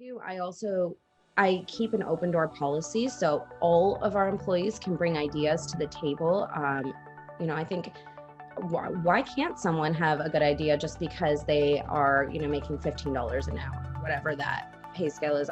too, I keep an open door policy, so all of our employees can bring ideas to the table. I think why can't someone have a good idea just because they are, making $15 an hour, whatever that pay scale is?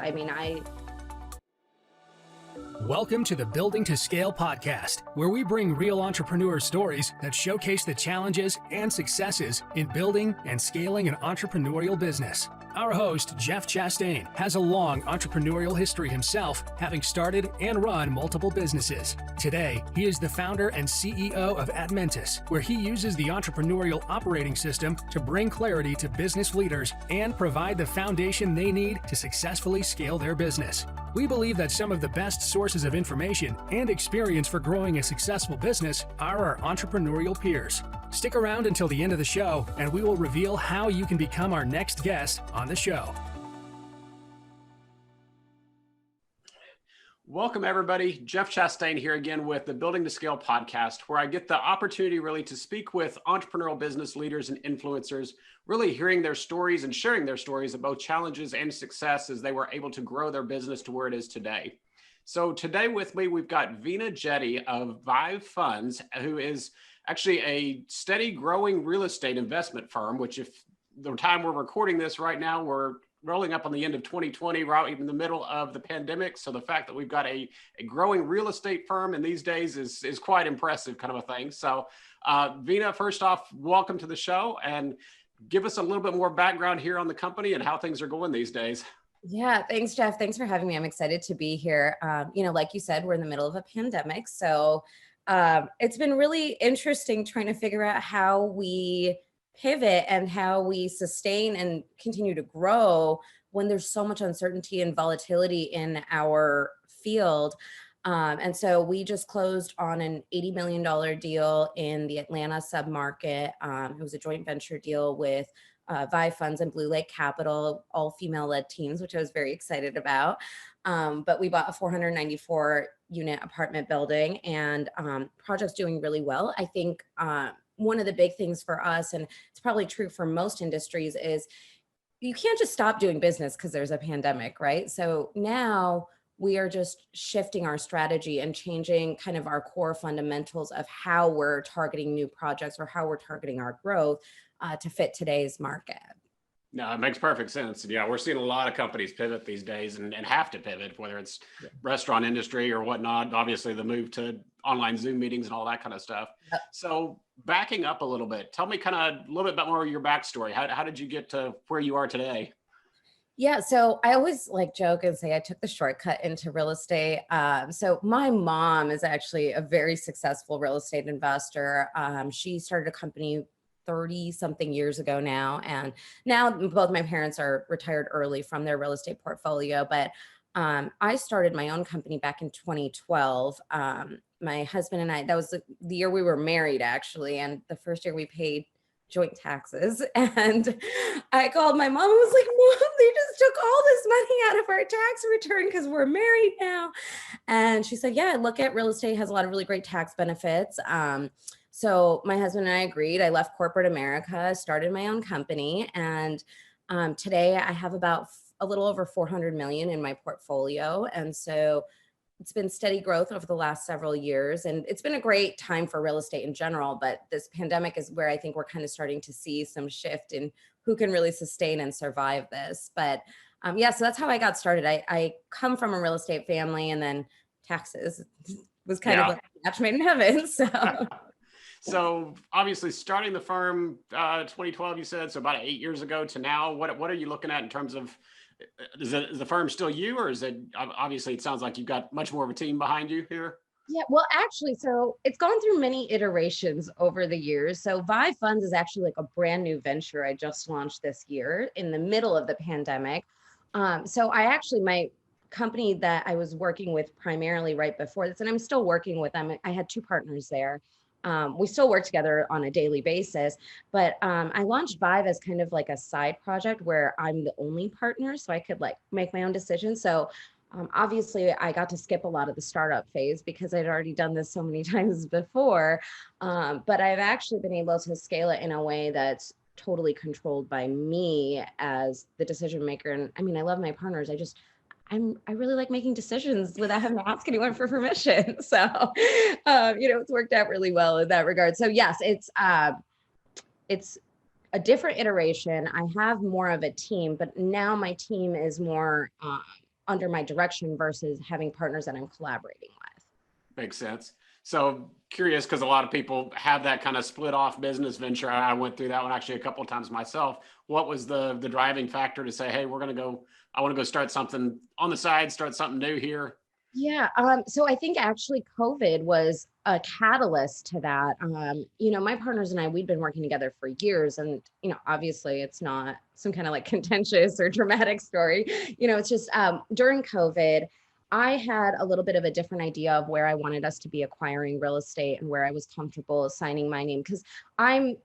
Welcome to the Building to Scale podcast, where we bring real entrepreneur stories that showcase the challenges and successes in building and scaling an entrepreneurial business. Our host, Jeff Chastain, has a long entrepreneurial history himself, having started and run multiple businesses. Today, he is the founder and CEO of Admentis, where he uses the entrepreneurial operating system to bring clarity to business leaders and provide the foundation they need to successfully scale their business. We believe that some of the best sources of information and experience for growing a successful business are our entrepreneurial peers. Stick around until the end of the show, and we will reveal how you can become our next guest on the show. Welcome, everybody. Jeff Chastain here again with the Building to Scale podcast, where I get the opportunity really to speak with entrepreneurial business leaders and influencers, really hearing their stories and sharing their stories of both challenges and success as they were able to grow their business to where it is today. So today with me, we've got Veena Jetti of Vive Funds, who is actually a steady growing real estate investment firm, which if the time we're recording this right now, we're rolling up on the end of 2020, right in the middle of the pandemic. So the fact that we've got a growing real estate firm in these days is quite impressive kind of a thing. So Veena, first off, welcome to the show and give us a little bit more background here on the company and how things are going these days. Yeah, thanks, Jeff. Thanks for having me. I'm excited to be here. Like you said, we're in the middle of a pandemic. So it's been really interesting trying to figure out how we pivot and how we sustain and continue to grow when there's so much uncertainty and volatility in our field. And so we just closed on an $80 million deal in the Atlanta submarket. It was a joint venture deal with Vive Funds and Blue Lake Capital, all female-led teams, which I was very excited about. But we bought a 494 unit apartment building, and project's doing really well. I think one of the big things for us, and it's probably true for most industries, is you can't just stop doing business because there's a pandemic, right? So now we are just shifting our strategy and changing kind of our core fundamentals of how we're targeting new projects or how we're targeting our growth to fit today's market. No, it makes perfect sense. Yeah, we're seeing a lot of companies pivot these days and have to pivot, whether it's restaurant industry or whatnot. Obviously, the move to online Zoom meetings and all that kind of stuff. Yep. So backing up a little bit, tell me kind of a little bit more of your backstory. How did you get to where you are today? Yeah, so I always joke and say I took the shortcut into real estate. So my mom is actually a very successful real estate investor. She started a company 30 something years ago now. And now both my parents are retired early from their real estate portfolio. But I started my own company back in 2012. My husband and I, that was the year we were married, actually. And the first year we paid joint taxes. And I called my mom and was like, Mom, they just took all this money out of our tax return because we're married now. And she said, yeah, look at real estate, has a lot of really great tax benefits. So my husband and I agreed. I left corporate America, started my own company. And today I have about a little over 400 million in my portfolio. And so it's been steady growth over the last several years. And it's been a great time for real estate in general. But this pandemic is where I think we're kind of starting to see some shift in who can really sustain and survive this. But so that's how I got started. I come from a real estate family, and then taxes was kind of like a match made in heaven. So obviously starting the firm 2012, you said, so about 8 years ago to now, what are you looking at in terms of, is the firm still you, or is it, obviously it sounds like you've got much more of a team behind you here? Yeah, well, actually, so it's gone through many iterations over the years. So Vive Funds is actually like a brand new venture I just launched this year in the middle of the pandemic. So my company that I was working with primarily right before this, and I'm still working with them. I had two partners there. We still work together on a daily basis, but I launched Vive as kind of like a side project where I'm the only partner, so I could make my own decisions. So obviously I got to skip a lot of the startup phase because I'd already done this so many times before, but I've actually been able to scale it in a way that's totally controlled by me as the decision maker. And I mean, I love my partners. I really like making decisions without having to ask anyone for permission. So, it's worked out really well in that regard. So yes, it's a different iteration. I have more of a team, but now my team is more under my direction versus having partners that I'm collaborating with. Makes sense. So curious, because a lot of people have that kind of split off business venture. I went through that one actually a couple of times myself. What was the driving factor to say, hey, I want to go start something on the side, start something new here? Yeah. So I think actually COVID was a catalyst to that. My partners and I, we'd been working together for years, and, obviously it's not some kind of like contentious or dramatic story. It's just during COVID, I had a little bit of a different idea of where I wanted us to be acquiring real estate and where I was comfortable signing my name, because I'm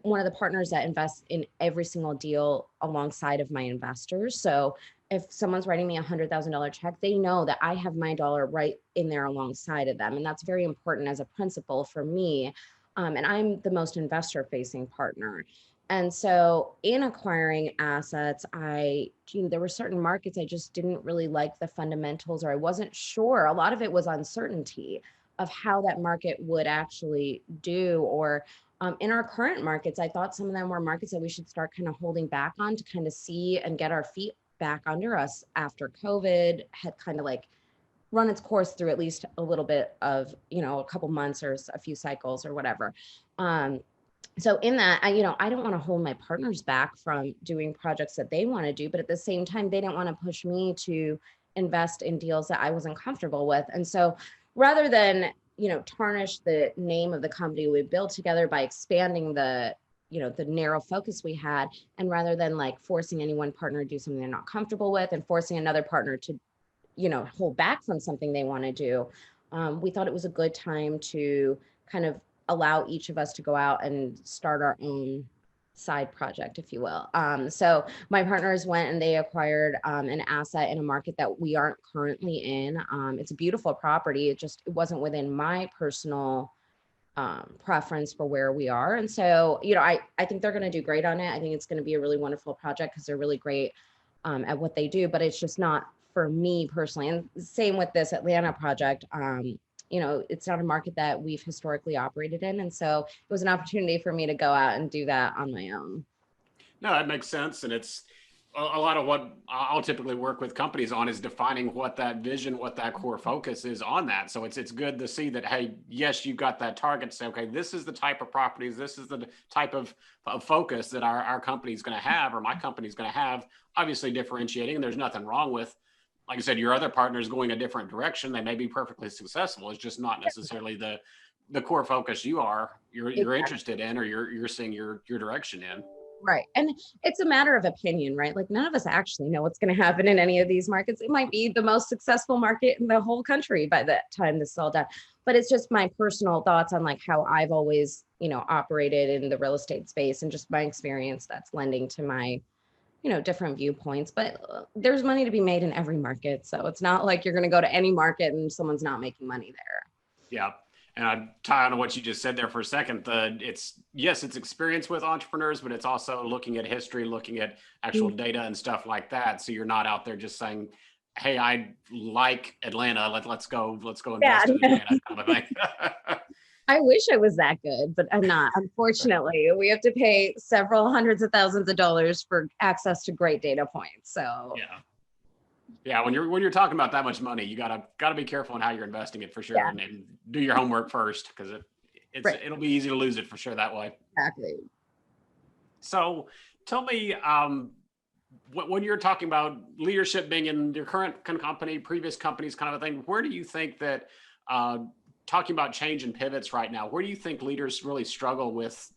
one of the partners that invests in every single deal alongside of my investors. So if someone's writing me $100,000 check, they know that I have my dollar right in there alongside of them. And that's very important as a principle for me. And I'm the most investor facing partner. And so in acquiring assets, there were certain markets I just didn't really like the fundamentals, or I wasn't sure. A lot of it was uncertainty of how that market would actually do. Or in our current markets, I thought some of them were markets that we should start kind of holding back on to kind of see and get our feet back under us after COVID had kind of like run its course through at least a little bit of, a couple months or a few cycles or whatever. So in that, I don't want to hold my partners back from doing projects that they want to do, but at the same time, they didn't want to push me to invest in deals that I wasn't comfortable with. And so rather than, tarnish the name of the company we built together by expanding the narrow focus we had, and rather than like forcing any one partner to do something they're not comfortable with and forcing another partner to, hold back from something they want to do, we thought it was a good time to kind of allow each of us to go out and start our own side project, if you will. So my partners went and they acquired an asset in a market that we aren't currently in. It's a beautiful property. It wasn't within my personal preference for where we are. And so, I think they're going to do great on it. I think it's going to be a really wonderful project because they're really great at what they do, but it's just not for me personally. And same with this Atlanta project. It's not a market that we've historically operated in. And so it was an opportunity for me to go out and do that on my own. No, that makes sense. And it's a lot of what I'll typically work with companies on is defining what that vision, what that core focus is on that. So it's good to see that, hey, yes, you've got that target to say, okay, this is the type of properties, this is the type of focus that our company is going to have, or my company is going to have, obviously differentiating. And there's nothing wrong with, like I said, your other partners going a different direction. They may be perfectly successful. It's just not necessarily the core focus you're interested in, or you're seeing your direction in. Right. And it's a matter of opinion, right? Like none of us actually know what's going to happen in any of these markets. It might be the most successful market in the whole country by the time this is all done. But it's just my personal thoughts on like how I've always, operated in the real estate space, and just my experience that's lending to my, different viewpoints. But there's money to be made in every market. So it's not like you're going to go to any market and someone's not making money there. Yeah. And I'd tie on to what you just said there for a second. It's experience with entrepreneurs, but it's also looking at history, looking at actual data and stuff like that. So you're not out there just saying, hey, I like Atlanta. Let's go invest in Atlanta kind of a thing. I wish I was that good, but I'm not. Unfortunately, we have to pay several hundreds of thousands of dollars for access to great data points. So yeah, when you're talking about that much money, you gotta be careful on how you're investing it for sure, and do your homework first, because it'll be easy to lose it for sure that way. Exactly. So tell me, when you're talking about leadership being in your current company, previous companies, kind of a thing, where do you think that talking about change and pivots right now, where do you think leaders really struggle with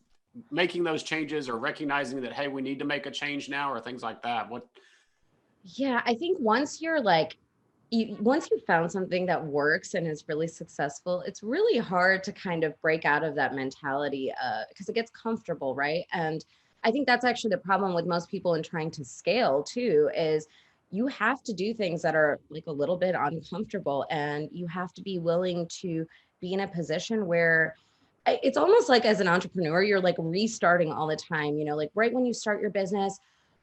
making those changes, or recognizing that, hey, we need to make a change now, or things like that? Yeah, I think once you've found something that works and is really successful, it's really hard to kind of break out of that mentality because it gets comfortable, right? And I think that's actually the problem with most people in trying to scale too, is you have to do things that are like a little bit uncomfortable, and you have to be willing to be in a position where it's almost like as an entrepreneur, you're like restarting all the time, like right when you start your business,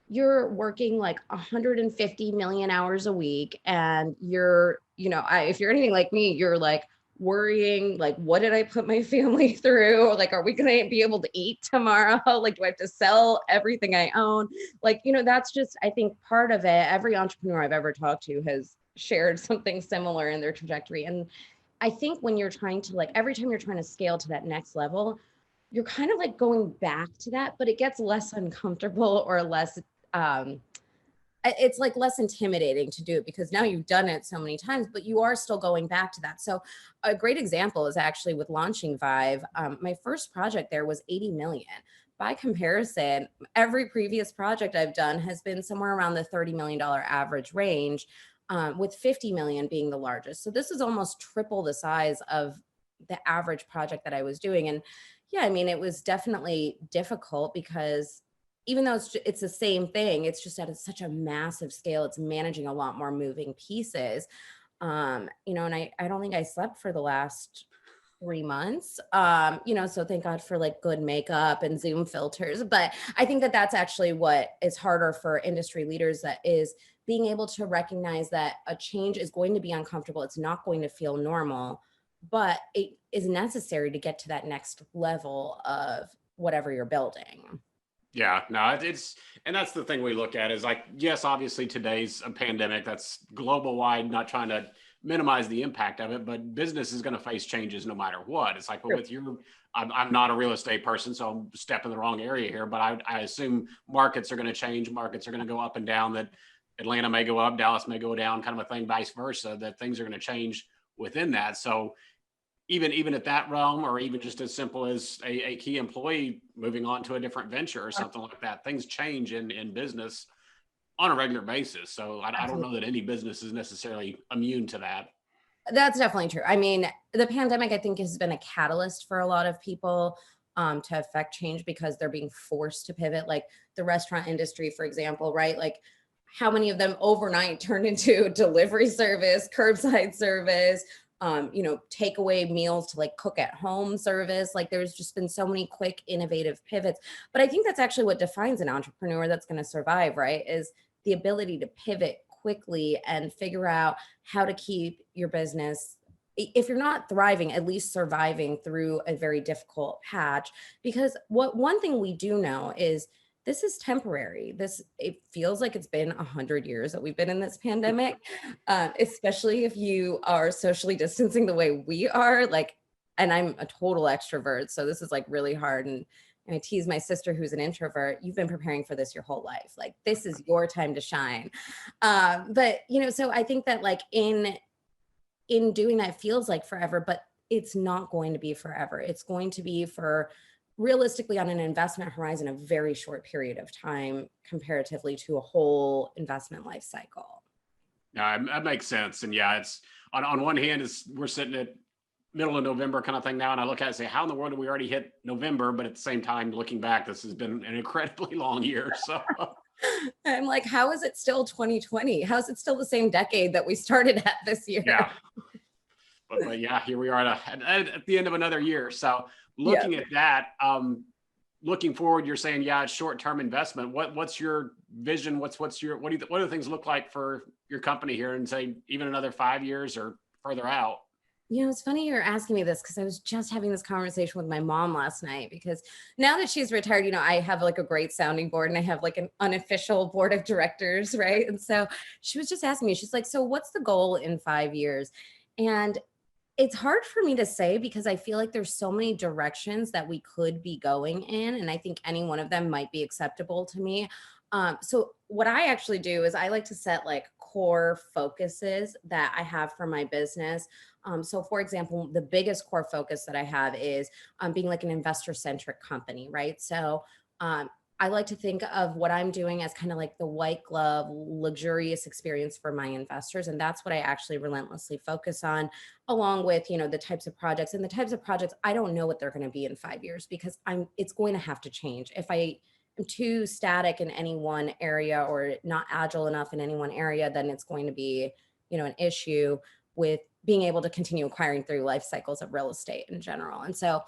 you're working like 150 million hours a week. And if you're anything like me, you're like worrying, like, what did I put my family through? Like, are we going to be able to eat tomorrow? Like, do I have to sell everything I own? Like, that's just, I think part of it, every entrepreneur I've ever talked to has shared something similar in their trajectory. And I think when you're trying to, like, every time you're trying to scale to that next level, you're kind of like going back to that, but it gets less uncomfortable or less, it's like less intimidating to do it because now you've done it so many times, but you are still going back to that. So a great example is actually with launching Vive. My first project there was 80 million. By comparison, every previous project I've done has been somewhere around the $30 million average range, with 50 million being the largest. So this is almost triple the size of the average project that I was doing. And yeah, I mean, it was definitely difficult because even though it's the same thing, it's just at such a massive scale. It's managing a lot more moving pieces. And I don't think I slept for the last 3 months. So thank God for like good makeup and Zoom filters. But I think that that's actually what is harder for industry leaders, that is being able to recognize that a change is going to be uncomfortable. It's not going to feel normal, but it is necessary to get to that next level of whatever you're building. Yeah, no, and that's the thing we look at is like, yes, obviously today's a pandemic that's global wide, not trying to minimize the impact of it, but business is going to face changes no matter what. It's like, well, with I'm not a real estate person, so I'm stepping the wrong area here, but I assume markets are going to change. Markets are going to go up and down, that Atlanta may go up, Dallas may go down, kind of a thing, vice versa, that things are going to change within that. So even at that realm, or even just as simple as a key employee moving on to a different venture or something like that, things change in business on a regular basis. So I don't know that any business is necessarily immune to that. That's definitely true. I mean, the pandemic, I think, has been a catalyst for a lot of people to affect change because they're being forced to pivot. Like the restaurant industry, for example, right? Like how many of them overnight turned into delivery service, curbside service, takeaway meals to like cook at home service. Like there's just been so many quick, innovative pivots. But I think that's actually what defines an entrepreneur that's going to survive, right? Is the ability to pivot quickly and figure out how to keep your business, if you're not thriving, at least surviving through a very difficult patch. Because one thing we do know is this is temporary. It feels like it's been 100 years that we've been in this pandemic, especially if you are socially distancing the way we are. Like, and I'm a total extrovert, so this is like really hard. And I tease my sister, who's an introvert. You've been preparing for this your whole life. Like, this is your time to shine. But so I think that like in doing that, feels like forever, but it's not going to be forever. It's going to be for, realistically, on an investment horizon, a very short period of time comparatively to a whole investment life cycle. Yeah, that makes sense. And yeah, it's on one hand, we're sitting at middle of November kind of thing now, and I look at it and say, how in the world did we already hit November? But at the same time, looking back, this has been an incredibly long year. So I'm like, how is it still 2020? How is it still the same decade that we started at this year? yeah. But yeah, here we are at the end of another year. So looking at that, looking forward, you're saying, yeah, it's short-term investment. What's your vision? What do the things look like for your company here and say even another 5 years or further out? It's funny you're asking me this because I was just having this conversation with my mom last night, because now that she's retired, I have like a great sounding board and I have like an unofficial board of directors, right? And so she was just asking me, she's like, so what's the goal in 5 years? And it's hard for me to say because I feel like there's so many directions that we could be going in. And I think any one of them might be acceptable to me. So what I actually do is I like to set like core focuses that I have for my business. So for example, the biggest core focus that I have is being like an investor centric company, right? So I like to think of what I'm doing as kind of like the white glove, luxurious experience for my investors. And that's what I actually relentlessly focus on, along with, the types of projects. And the types of projects, I don't know what they're going to be in 5 years because it's going to have to change. If I am too static in any one area or not agile enough in any one area, then it's going to be, an issue with being able to continue acquiring through life cycles of real estate in general. And so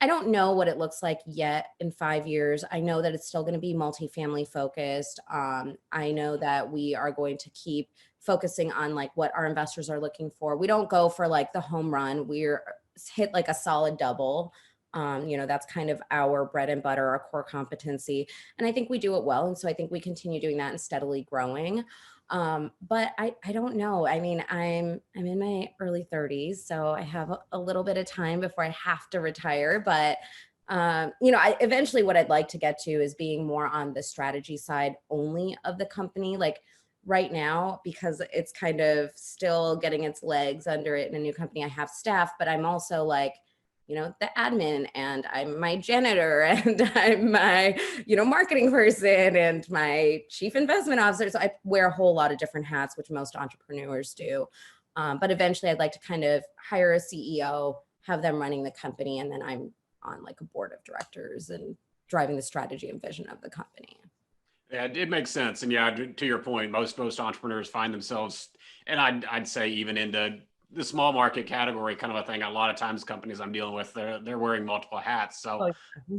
I don't know what it looks like yet in 5 years. I know that it's still going to be multifamily focused. I know that we are going to keep focusing on like what our investors are looking for. We don't go for like the home run. We're hit like a solid double. That's kind of our bread and butter, our core competency. And I think we do it well. And so I think we continue doing that and steadily growing. But I don't know. I mean, I'm in my early 30s, so I have a little bit of time before I have to retire. But eventually what I'd like to get to is being more on the strategy side only of the company. Like right now, because it's kind of still getting its legs under it in a new company, I have staff, but I'm also like, the admin, and I'm my janitor, and I'm my, marketing person, and my chief investment officer. So I wear a whole lot of different hats, which most entrepreneurs do. But eventually I'd like to kind of hire a CEO, have them running the company, and then I'm on like a board of directors and driving the strategy and vision of the company. Yeah, it makes sense. And yeah, to your point, most entrepreneurs find themselves, and I'd say even into the small market category kind of a thing. A lot of times companies I'm dealing with, they're wearing multiple hats. So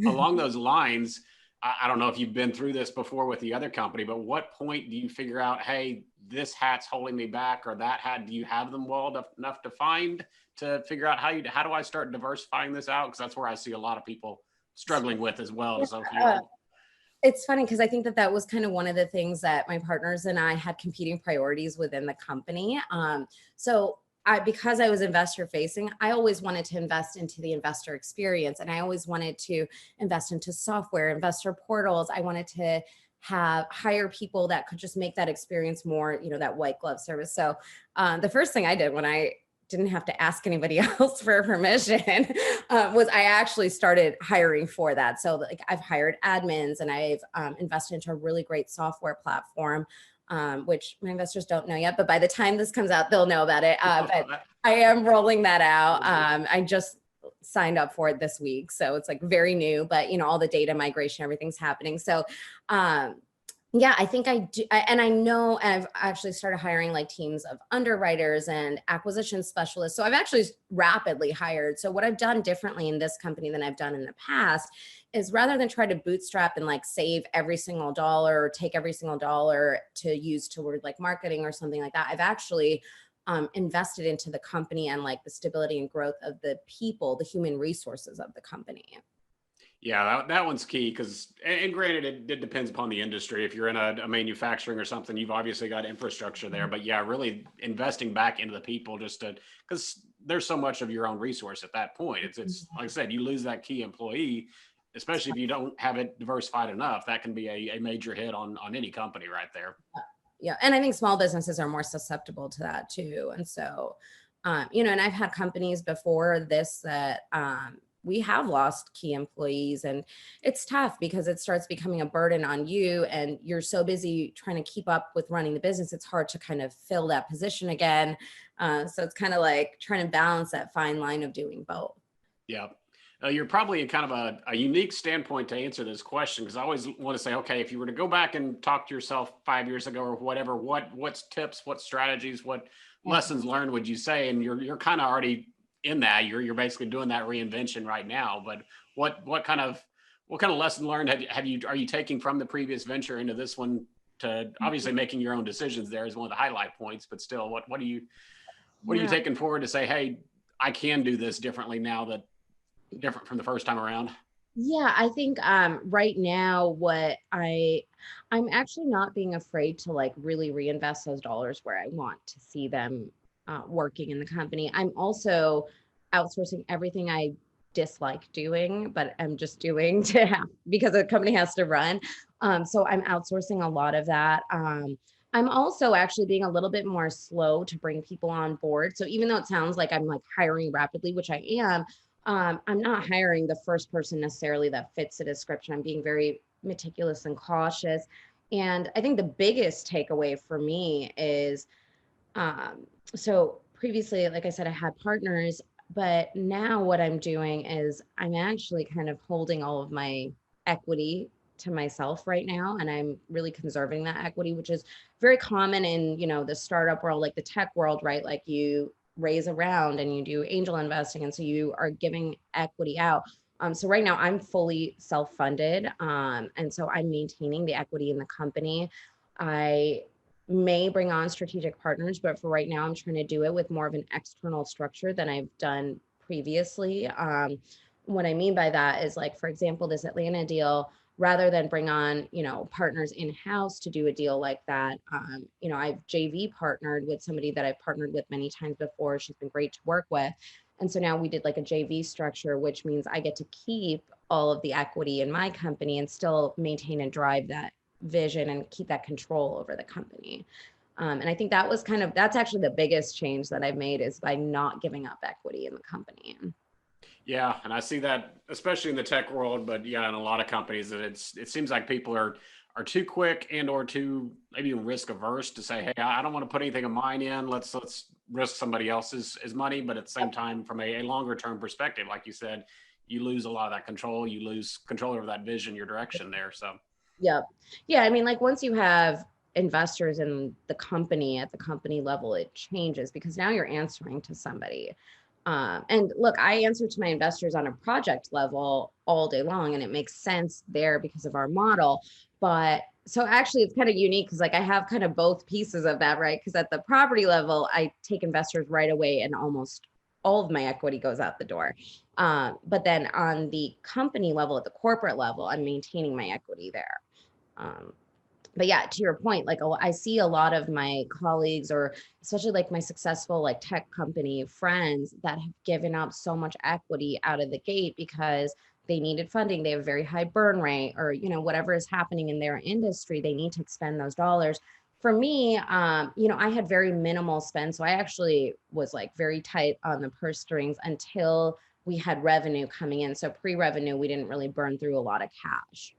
along those lines, I don't know if you've been through this before with the other company, but what point do you figure out, hey, this hat's holding me back, or that hat, do you have them well enough defined to figure out how do I start diversifying this out? Because that's where I see a lot of people struggling with as well. Yeah. So It's funny because I think that was kind of one of the things that my partners and I had competing priorities within the company. Because I was investor facing, I always wanted to invest into the investor experience, and I always wanted to invest into software, investor portals. I wanted to hire people that could just make that experience more, that white glove service. So the first thing I did when I didn't have to ask anybody else for permission was I actually started hiring for that. So like I've hired admins, and I've invested into a really great software platform. Which my investors don't know yet, but by the time this comes out, they'll know about it. But I am rolling that out. I just signed up for it this week, so it's like very new, but all the data migration, everything's happening. So yeah, I think I do. And I know I've actually started hiring like teams of underwriters and acquisition specialists. So I've actually rapidly hired. So what I've done differently in this company than I've done in the past is, rather than try to bootstrap and like save every single dollar or take every single dollar to use toward like marketing or something like that, I've actually invested into the company and like the stability and growth of the people, the human resources of the company. Yeah, that one's key because, and granted, it depends upon the industry. If you're in a manufacturing or something, you've obviously got infrastructure there. But yeah, really investing back into the people because there's so much of your own resource at that point. It's like I said, you lose that key employee, especially if you don't have it diversified enough. That can be a major hit on any company right there. Yeah, and I think small businesses are more susceptible to that too. And so, and I've had companies before this that we have lost key employees, and it's tough because it starts becoming a burden on you, and you're so busy trying to keep up with running the business. It's hard to kind of fill that position again. So it's kind of like trying to balance that fine line of doing both. Yeah. You're probably in kind of a unique standpoint to answer this question, because I always want to say, okay, if you were to go back and talk to yourself 5 years ago or whatever, what's tips, what strategies, what lessons learned would you say? And you're kind of already in that. You're basically doing that reinvention right now. But what kind of lesson learned are you taking from the previous venture into this one, to obviously making your own decisions there is one of the highlight points, but still, what are you taking forward to say, hey, I can do this differently now, that different from the first time around? Yeah, I think right now I'm actually not being afraid to like really reinvest those dollars where I want to see them working in the company. I'm also outsourcing everything I dislike doing, but I'm just doing because the company has to run. So I'm outsourcing a lot of that. I'm also actually being a little bit more slow to bring people on board. So even though it sounds like I'm like hiring rapidly, which I am, I'm not hiring the first person necessarily that fits the description. I'm being very meticulous and cautious. And I think the biggest takeaway for me is, so previously, like I said, I had partners, but now what I'm doing is I'm actually kind of holding all of my equity to myself right now. And I'm really conserving that equity, which is very common in, the startup world, like the tech world, right? Like you raise a round and you do angel investing. And so you are giving equity out. So right now I'm fully self-funded. And so I'm maintaining the equity in the company. I may bring on strategic partners, but for right now, I'm trying to do it with more of an external structure than I've done previously. What I mean by that is, like, for example, this Atlanta deal, rather than bring on, partners in-house to do a deal like that, I've JV partnered with somebody that I've partnered with many times before. She's been great to work with. And so now we did like a JV structure, which means I get to keep all of the equity in my company and still maintain and drive that vision and keep that control over the company. And I think that's actually the biggest change that I've made, is by not giving up equity in the company. Yeah, and I see that especially in the tech world, but yeah, in a lot of companies that it seems like people are too quick and or too maybe even risk averse to say, hey, I don't want to put anything of mine in. Let's risk somebody else's money. But at the same time, from a longer term perspective, like you said, you lose a lot of that control. You lose control over that vision, your direction there. So Yep. Yeah. I mean, like, once you have investors in the company at the company level, it changes because now you're answering to somebody. And look, I answer to my investors on a project level all day long, and it makes sense there because of our model. But so actually, it's kind of unique because, like, I have kind of both pieces of that, right? Because at the property level, I take investors right away, and almost all of my equity goes out the door. But then on the company level, at the corporate level, I'm maintaining my equity there. Um, but yeah, to your point, like, I see a lot of my colleagues, or especially like my successful like tech company friends, that have given up so much equity out of the gate because they needed funding. They have a very high burn rate, or whatever is happening in their industry, they need to expend those dollars. For me, I had very minimal spend, so I actually was like very tight on the purse strings until we had revenue coming in. So pre-revenue, we didn't really burn through a lot of cash.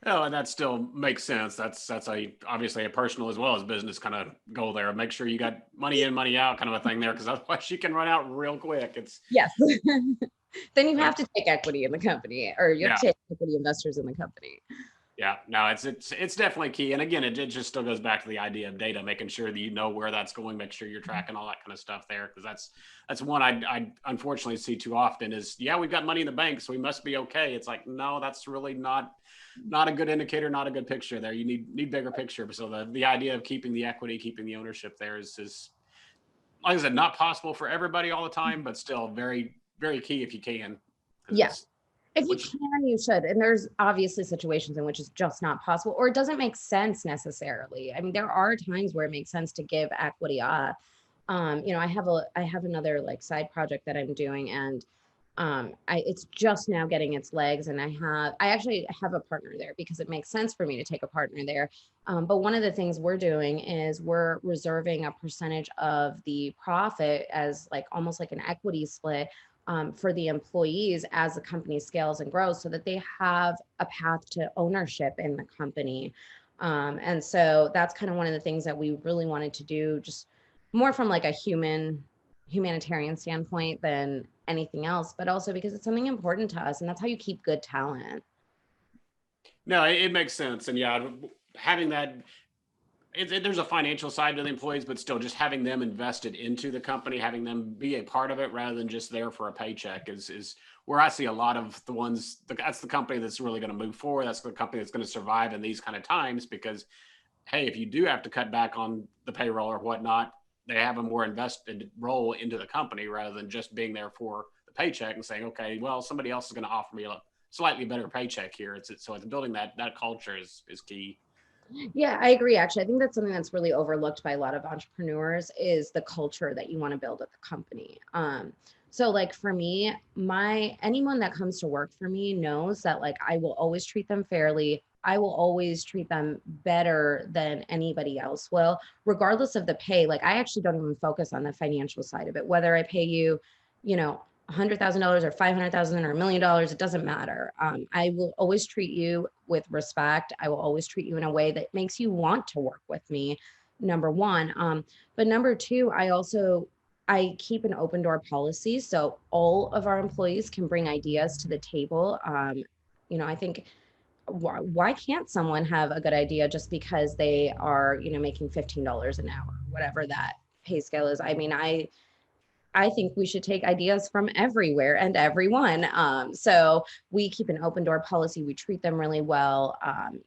oh, and that still makes sense. That's obviously a personal as well as business kind of goal there. Make sure you got money in, money out kind of a thing there, because otherwise you can run out real quick. It's Yes. Then you uh, have to take equity in the company, or you have yeah. to take equity investors in the company. Yeah, no, it's definitely key. And again, it just still goes back to the idea of data, making sure that you know where that's going, make sure you're tracking all that kind of stuff there, because that's one I unfortunately see too often is, yeah, we've got money in the bank, so we must be okay. It's like, no, that's really not a good indicator, not a good picture there. You need bigger picture. So the idea of keeping the equity, keeping the ownership there is like I said, not possible for everybody all the time, but still very, very key if you can. Because Yeah. it's If you which can, you should. And there's obviously situations in which it's just not possible, or it doesn't make sense necessarily. I mean, there are times where it makes sense to give equity up. I have another like side project that I'm doing, and it's just now getting its legs, and I actually have a partner there because it makes sense for me to take a partner there. But one of the things we're doing is we're reserving a percentage of the profit as like almost like an equity split, for the employees as the company scales and grows, so that they have a path to ownership in the company. And so that's kind of one of the things that we really wanted to do, just more from like a humanitarian standpoint than anything else, but also because it's something important to us, and that's how you keep good talent. no, it makes sense. And yeah, having that there's a financial side to the employees, but still just having them invested into the company, having them be a part of it rather than just there for a paycheck is where I see a lot of the ones. That's the company that's really going to move forward. That's the company that's going to survive in these kind of times because, hey, if you do have to cut back on the payroll or whatnot, they have a more invested role into the company rather than just being there for the paycheck and saying, okay, well, somebody else is going to offer me a slightly better paycheck here. So it's building that culture is key. Yeah, I agree. Actually, I think that's something that's really overlooked by a lot of entrepreneurs, is the culture that you want to build at the company. So like for me, anyone that comes to work for me knows that like I will always treat them fairly. I will always treat them better than anybody else will, regardless of the pay. Like, I actually don't even focus on the financial side of it, whether I pay you, $100,000 or 500,000 or $1 million, it doesn't matter. I will always treat you with respect. I will always treat you in a way that makes you want to work with me, number one. But number two, I keep an open door policy, so all of our employees can bring ideas to the table. I think, why can't someone have a good idea just because they are, making $15 an hour, whatever that pay scale is? I mean, I think we should take ideas from everywhere and everyone. So we keep an open door policy. We treat them really well.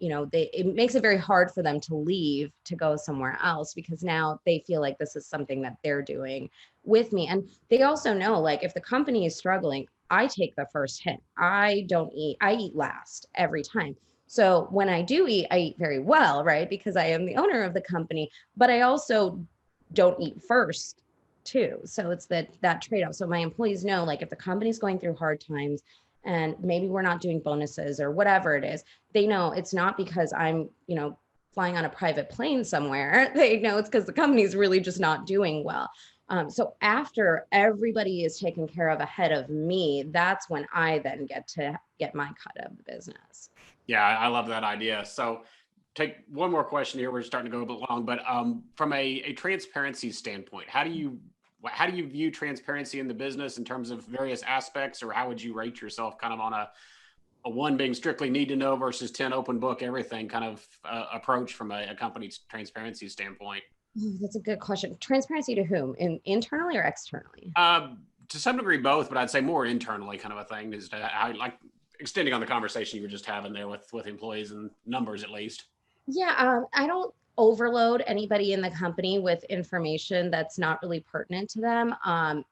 It makes it very hard for them to leave to go somewhere else because now they feel like this is something that they're doing with me. And they also know, like, if the company is struggling, I take the first hit. I eat last every time. So when I do eat, I eat very well, right? Because I am the owner of the company, but I also don't eat first too. So it's that trade-off. So my employees know, like, if the company's going through hard times and maybe we're not doing bonuses or whatever it is, they know it's not because I'm, flying on a private plane somewhere. They know it's because the company's really just not doing well. So after everybody is taken care of ahead of me, that's when I then get to get my cut of the business. Yeah, I love that idea. So take one more question here. We're starting to go a bit long, but from a transparency standpoint, how do you view transparency in the business in terms of various aspects, or how would you rate yourself kind of on a one being strictly need to know versus 10 open book, everything kind of approach from a company's transparency standpoint? That's a good question. Transparency to whom? Internally or externally? To some degree, both, but I'd say more internally kind of a thing is how, like, extending on the conversation you were just having there with employees and numbers, at least. Yeah, I don't overload anybody in the company with information that's not really pertinent to them.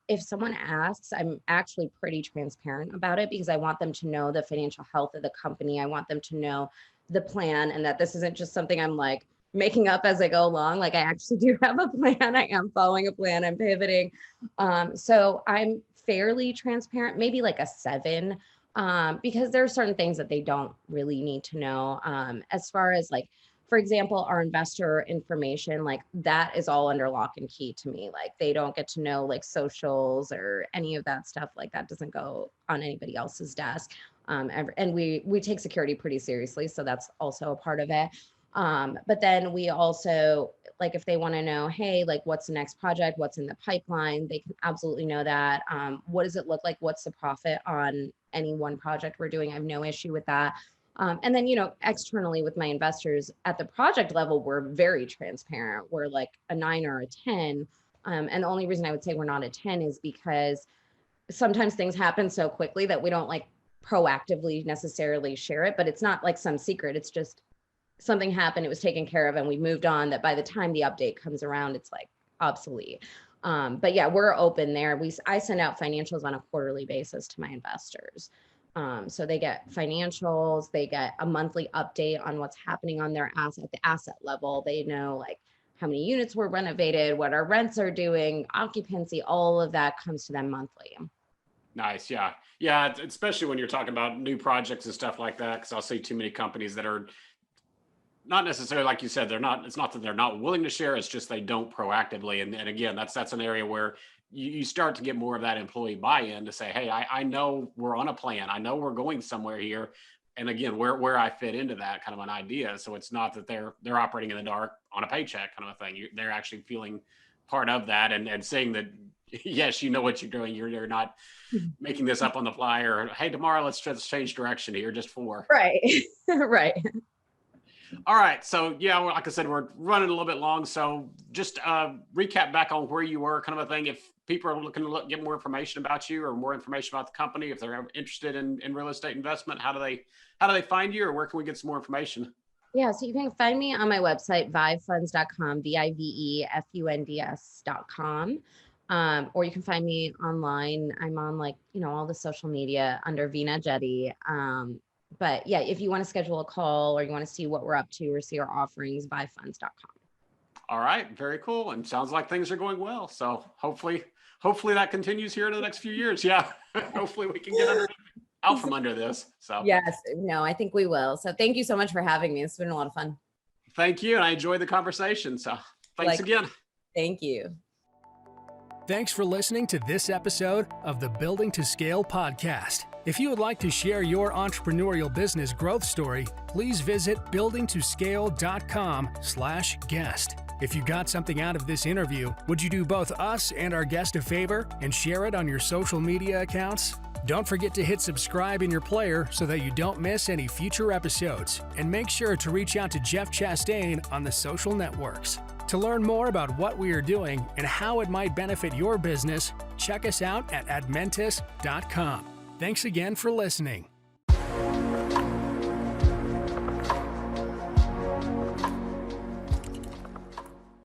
If someone asks, I'm actually pretty transparent about it because I want them to know the financial health of the company. I want them to know the plan and that this isn't just something I'm like making up as I go along. Like, I actually do have a plan. I am following a plan. I'm pivoting. So I'm fairly transparent, maybe like a 7, because there are certain things that they don't really need to know. As far as, like, for example, our investor information, like, that is all under lock and key to me. Like, they don't get to know, like, socials or any of that stuff. Like, that doesn't go on anybody else's desk. And we take security pretty seriously. So that's also a part of it. But then we also, like, if they want to know, hey, like, what's the next project, what's in the pipeline, they can absolutely know that. What does it look like? What's the profit on any one project we're doing? I have no issue with that. And then, externally with my investors at the project level, we're very transparent. We're like a 9 or a 10. And the only reason I would say we're not a 10 is because sometimes things happen so quickly that we don't, like, proactively necessarily share it, but it's not like some secret. It's just something happened, it was taken care of, and we moved on, that by the time the update comes around, it's like obsolete. But yeah, we're open there. I send out financials on a quarterly basis to my investors. So they get financials, they get a monthly update on what's happening on their asset, the asset level. They know, like, how many units were renovated, what our rents are doing, occupancy, all of that comes to them monthly. Nice. Yeah. Yeah. Especially when you're talking about new projects and stuff like that. Cause I'll see too many companies that are not necessarily, like you said, it's not that they're not willing to share. It's just they don't proactively. And again, that's an area where you start to get more of that employee buy-in to say, hey, I know we're on a plan. I know we're going somewhere here. And again, where I fit into that kind of an idea. So it's not that they're operating in the dark on a paycheck kind of a thing. They're actually feeling part of that and saying that, yes, you know what you're doing. You're not making this up on the fly, or, hey, tomorrow let's just change direction here just for. Right. Right. All right. So yeah, like I said, we're running a little bit long. So just recap back on where you were, kind of a thing. If people are looking to get more information about you or more information about the company, if they're interested in real estate investment, how do they find you, or where can we get some more information? Yeah, so you can find me on my website, vivefunds.com, vivefunds.com. Or you can find me online. I'm on, like, all the social media under Veena Jetti. But yeah, if you want to schedule a call or you want to see what we're up to or see our offerings, vivefunds.com. All right. Very cool. And sounds like things are going well. So hopefully that continues here in the next few years. Yeah. Hopefully we can get out from under this. So yes, no, I think we will. So thank you so much for having me. It's been a lot of fun. Thank you. And I enjoyed the conversation. So thanks again. Thank you. Thanks for listening to this episode of the Building to Scale podcast. If you would like to share your entrepreneurial business growth story, please visit buildingtoscale.com/guest. If you got something out of this interview, would you do both us and our guest a favor and share it on your social media accounts? Don't forget to hit subscribe in your player so that you don't miss any future episodes. And make sure to reach out to Jeff Chastain on the social networks. To learn more about what we are doing and how it might benefit your business, check us out at admentis.com. Thanks again for listening.